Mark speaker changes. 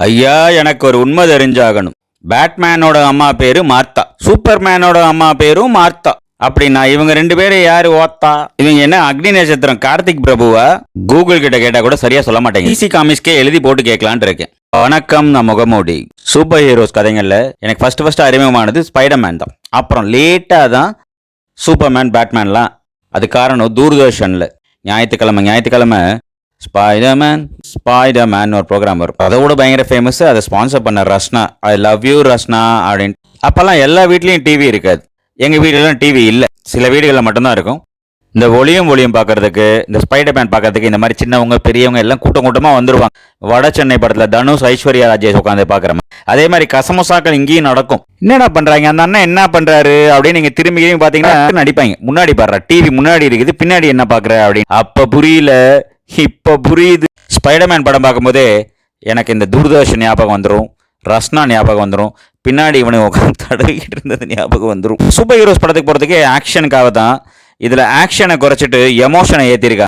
Speaker 1: ஐயா, எனக்கு ஒரு உண்மை தெரிஞ்சாகணும். பேட்மேனோட அம்மா பேரு மார்த்தா, சூப்பர்மேனோட அம்மா பேரும் மார்த்தா. அப்படின்னா இவங்க ரெண்டு பேரும் யாரு ஓத்தா? இவங்க என்ன அக்னி நட்சத்திரம் கார்த்திக் பிரபுவா? கூகுள் கிட்ட கேட்டா கூட சரியா சொல்ல மாட்டேங்க. ஈசி காமிக்ஸ்க்கே எழுதி போட்டு கேட்கலான் இருக்கேன். வணக்கம், நான் முகமூடி. சூப்பர் ஹீரோஸ் கதைகள்ல எனக்கு ஃபர்ஸ்ட் அறிமுகமானது ஸ்பைடர்மேன் தான். அப்புறம் லேட்டா தான் சூப்பர்மேன், பேட்மேன்லாம். அது காரணம் தூர்தர்ஷன்ல ஞாயிற்றுக்கிழமை ஸ்பைடர்மேன் ஒரு ப்ரோக்ராம் வரும். அதோட பயங்கர ஃபேமஸ். அதை ஸ்பான்சர் பண்ண Rasna, I love you Rasna அப்படின்னு. அப்பெல்லாம் எல்லா வீட்லேயும் டிவி இருக்காது. எங்கள் வீடுலாம் டிவி இல்லை, சில வீடுகளில் மட்டும்தான் இருக்கும். இந்த ஒளியும் பார்க்கறதுக்கு, இந்த ஸ்பைடர்மேன் பார்க்கறதுக்கு இந்த மாதிரி சின்னவங்க பெரியவங்க எல்லாம் கூட்டமாக வந்துருவாங்க. வட சென்னை படத்தில் தனுஷ் ஐஸ்வர்யா ராஜேஷ் உட்காந்து பார்க்குறோம். அதே மாதிரி கசமுசாக்கள் இங்கேயும் நடக்கும். என்னடா பண்ணுறாங்க அந்த அண்ணன், என்ன பண்ணுறாரு அப்படின்னு நீங்கள் திரும்பி பார்த்தீங்கன்னா நடிப்பாங்க. முன்னாடி பாடுற டிவி முன்னாடி இருக்குது, பின்னாடி என்ன பார்க்குற அப்படின்னு. அப்போ புரியல, இப்போ புரியுது. ஸ்பைடர்மேன் படம் பார்க்கும்போதே எனக்கு இந்த தூர்தர்ஷன் ஞாபகம் வந்துடும், ரஸ்னா ஞாபகம் வந்துடும், பின்னாடி இவனை உட்காந்து தடவிக்கிட்டு இருந்தது ஞாபகம் வந்துடும். சூப்பர் ஹீரோஸ் படத்துக்கு போகிறதுக்கே ஆக்ஷனுக்காக தான். இதில் ஆக்ஷனை குறைச்சிட்டு எமோஷனை ஏற்றிருக்காங்க.